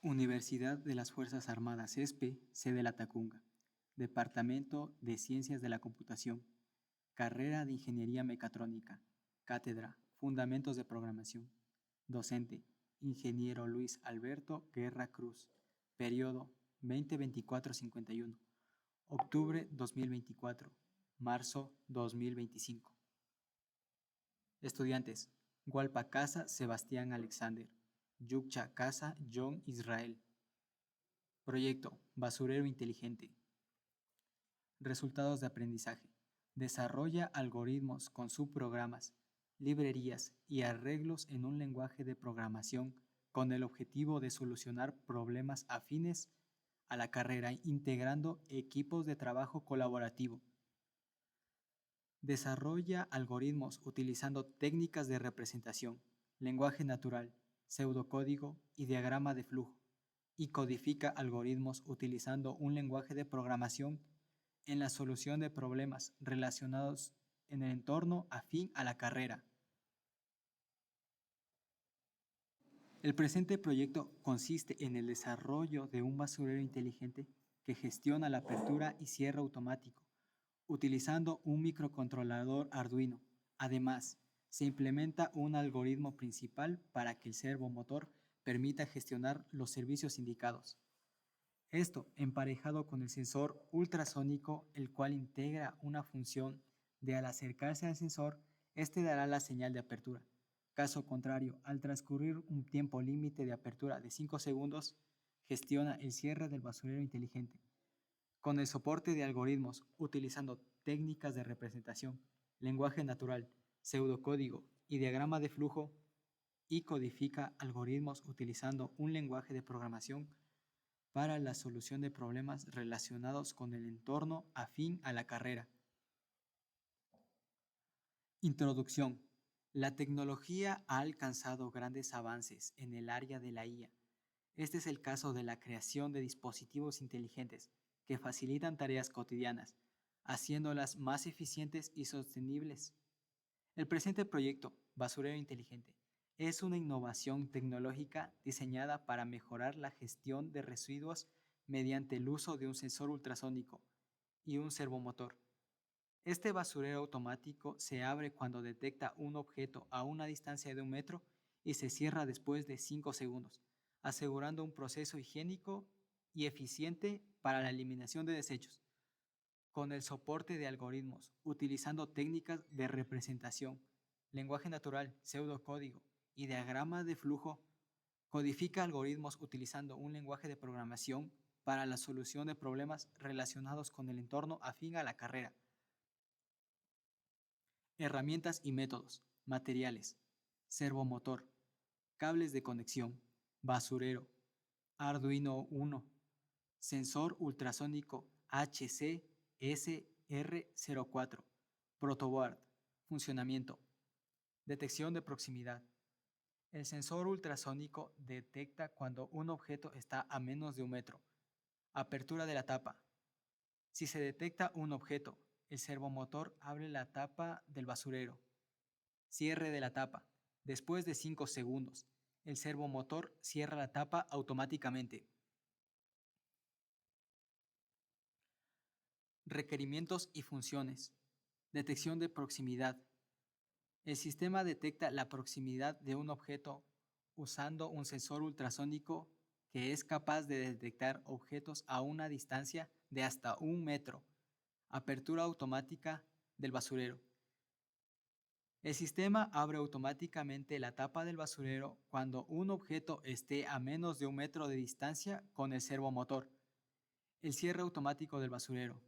Universidad de las Fuerzas Armadas ESPE, sede La Tacunga. Departamento de Ciencias de la Computación. Carrera de Ingeniería Mecatrónica. Cátedra, Fundamentos de Programación. Docente, Ingeniero Luis Alberto Guerra Cruz. Periodo 2024-51. Octubre 2024. Marzo 2025. Estudiantes, Hualpa Casa Sebastián Alexander. Yuccha Casa John Israel. Proyecto Basurero Inteligente. Resultados de aprendizaje. Desarrolla algoritmos con subprogramas, librerías y arreglos en un lenguaje de programación con el objetivo de solucionar problemas afines a la carrera integrando equipos de trabajo colaborativo. Desarrolla algoritmos utilizando técnicas de representación, lenguaje natural, pseudocódigo y diagrama de flujo, y codifica algoritmos utilizando un lenguaje de programación en la solución de problemas relacionados en el entorno afín a la carrera. El presente proyecto consiste en el desarrollo de un basurero inteligente que gestiona la apertura y cierre automático, utilizando un microcontrolador Arduino. Además, se implementa un algoritmo principal para que el servomotor permita gestionar los servicios indicados. Esto emparejado con el sensor ultrasónico, el cual integra una función de al acercarse al sensor, este dará la señal de apertura. Caso contrario, al transcurrir un tiempo límite de apertura de 5 segundos, gestiona el cierre del basurero inteligente. Con el soporte de algoritmos utilizando técnicas de representación, lenguaje natural, pseudocódigo y diagrama de flujo, y codifica algoritmos utilizando un lenguaje de programación para la solución de problemas relacionados con el entorno afín a la carrera. Introducción. La tecnología ha alcanzado grandes avances en el área de la IA. Este es el caso de la creación de dispositivos inteligentes que facilitan tareas cotidianas, haciéndolas más eficientes y sostenibles. El presente proyecto, Basurero Inteligente, es una innovación tecnológica diseñada para mejorar la gestión de residuos mediante el uso de un sensor ultrasónico y un servomotor. Este basurero automático se abre cuando detecta un objeto a una distancia de 1 metro y se cierra después de 5 segundos, asegurando un proceso higiénico y eficiente para la eliminación de desechos. Con el soporte de algoritmos, utilizando técnicas de representación, lenguaje natural, pseudocódigo y diagrama de flujo, codifica algoritmos utilizando un lenguaje de programación para la solución de problemas relacionados con el entorno afín a la carrera. Herramientas y métodos, materiales, servomotor, cables de conexión, basurero, Arduino Uno, sensor ultrasónico HC-SR04, protoboard, funcionamiento, detección de proximidad. El sensor ultrasónico detecta cuando un objeto está a menos de 1 metro. Apertura de la tapa. Si se detecta un objeto, el servomotor abre la tapa del basurero. Cierre de la tapa. Después de 5 segundos, el servomotor cierra la tapa automáticamente. Requerimientos y funciones. Detección de proximidad. El sistema detecta la proximidad de un objeto usando un sensor ultrasónico que es capaz de detectar objetos a una distancia de hasta 1 metro. Apertura automática del basurero. El sistema abre automáticamente la tapa del basurero cuando un objeto esté a menos de 1 metro de distancia con el servomotor. El cierre automático del basurero.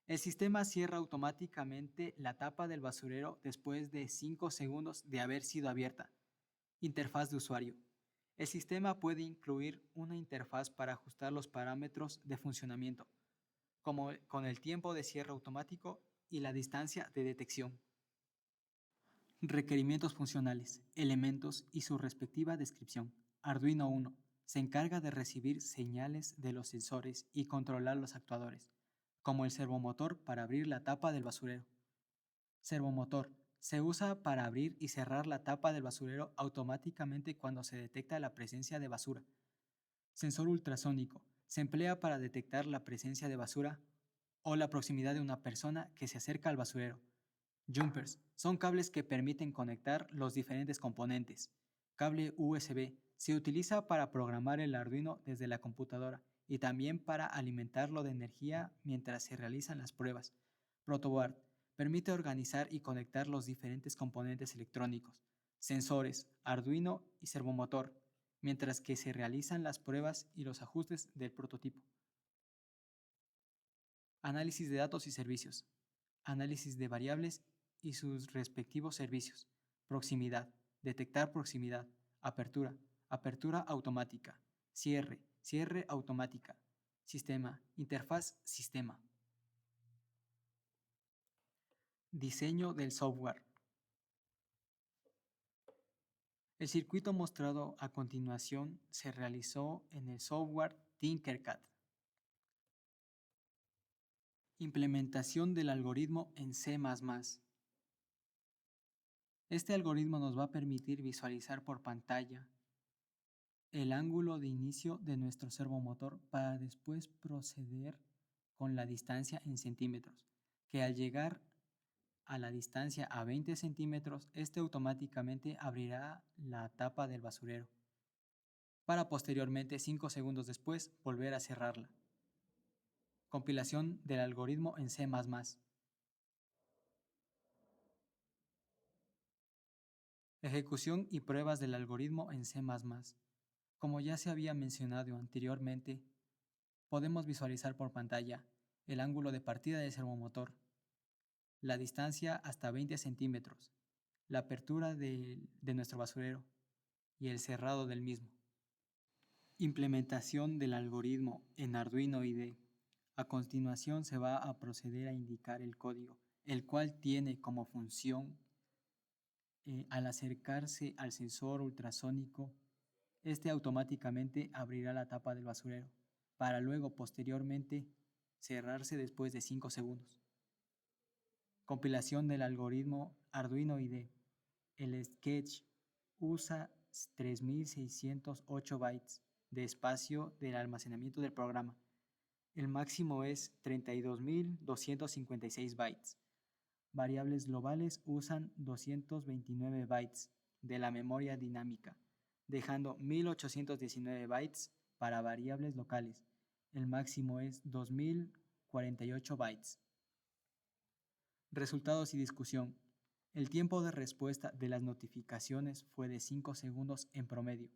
El sistema cierra automáticamente la tapa del basurero después de 5 segundos de haber sido abierta. Interfaz de usuario. El sistema puede incluir una interfaz para ajustar los parámetros de funcionamiento, como con el tiempo de cierre automático y la distancia de detección. Requerimientos funcionales, elementos y su respectiva descripción. Arduino Uno se encarga de recibir señales de los sensores y controlar los actuadores, como el servomotor para abrir la tapa del basurero. Servomotor se usa para abrir y cerrar la tapa del basurero automáticamente cuando se detecta la presencia de basura. Sensor ultrasónico. Se emplea para detectar la presencia de basura o la proximidad de una persona que se acerca al basurero. Jumpers. Son cables que permiten conectar los diferentes componentes. Cable USB. Se utiliza para programar el Arduino desde la computadora y también para alimentarlo de energía mientras se realizan las pruebas. Protoboard. Permite organizar y conectar los diferentes componentes electrónicos, sensores, Arduino y servomotor, mientras que se realizan las pruebas y los ajustes del prototipo. Análisis de datos y servicios. Análisis de variables y sus respectivos servicios. Proximidad. Detectar proximidad. Apertura. Apertura automática. Cierre. Cierre automática. Sistema. Interfaz sistema. Diseño del software. El circuito mostrado a continuación se realizó en el software Tinkercad. Implementación del algoritmo en C++. Este algoritmo nos va a permitir visualizar por pantalla el ángulo de inicio de nuestro servomotor para después proceder con la distancia en centímetros, que al llegar a la distancia a 20 centímetros, este automáticamente abrirá la tapa del basurero, para posteriormente 5 segundos después volver a cerrarla. Compilación del algoritmo en C++. Ejecución y pruebas del algoritmo en C++. Como ya se había mencionado anteriormente, podemos visualizar por pantalla el ángulo de partida del servomotor, la distancia hasta 20 centímetros, la apertura de nuestro basurero y el cerrado del mismo. Implementación del algoritmo en Arduino IDE. A continuación se va a proceder a indicar el código, el cual tiene como función, al acercarse al sensor ultrasónico, este automáticamente abrirá la tapa del basurero, para luego posteriormente cerrarse después de 5 segundos. Compilación del algoritmo Arduino IDE. El sketch usa 3608 bytes de espacio del almacenamiento del programa. El máximo es 32.256 bytes. Variables globales usan 229 bytes de la memoria dinámica, dejando 1819 bytes para variables locales. El máximo es 2048 bytes. Resultados y discusión. El tiempo de respuesta de las notificaciones fue de 5 segundos en promedio.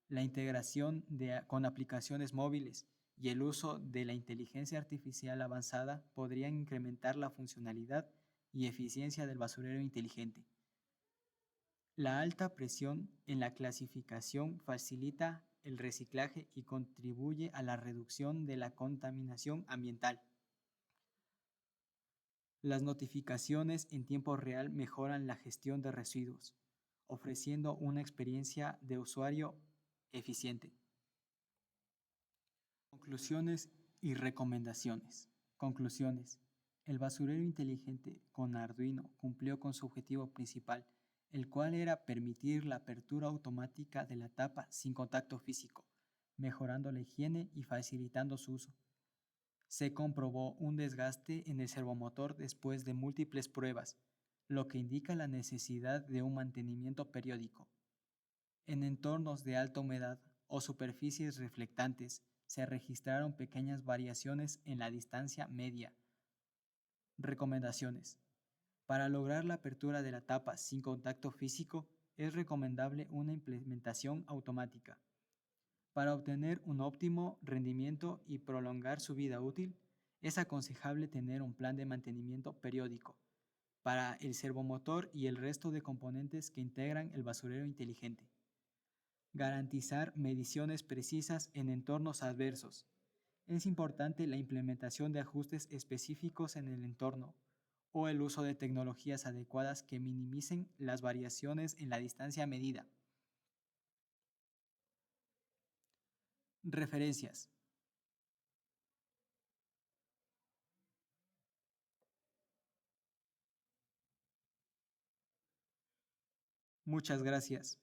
La integración con aplicaciones móviles y el uso de la inteligencia artificial avanzada podrían incrementar la funcionalidad y eficiencia del basurero inteligente. La alta presión en la clasificación facilita el reciclaje y contribuye a la reducción de la contaminación ambiental. Las notificaciones en tiempo real mejoran la gestión de residuos, ofreciendo una experiencia de usuario eficiente. Conclusiones y recomendaciones. Conclusiones. El basurero inteligente con Arduino cumplió con su objetivo principal, el cual era permitir la apertura automática de la tapa sin contacto físico, mejorando la higiene y facilitando su uso. Se comprobó un desgaste en el servomotor después de múltiples pruebas, lo que indica la necesidad de un mantenimiento periódico. En entornos de alta humedad o superficies reflectantes se registraron pequeñas variaciones en la distancia media. Recomendaciones. Para lograr la apertura de la tapa sin contacto físico, es recomendable una implementación automática. Para obtener un óptimo rendimiento y prolongar su vida útil, es aconsejable tener un plan de mantenimiento periódico para el servomotor y el resto de componentes que integran el basurero inteligente. Garantizar mediciones precisas en entornos adversos. Es importante la implementación de ajustes específicos en el entorno o el uso de tecnologías adecuadas que minimicen las variaciones en la distancia medida. Referencias. Muchas gracias.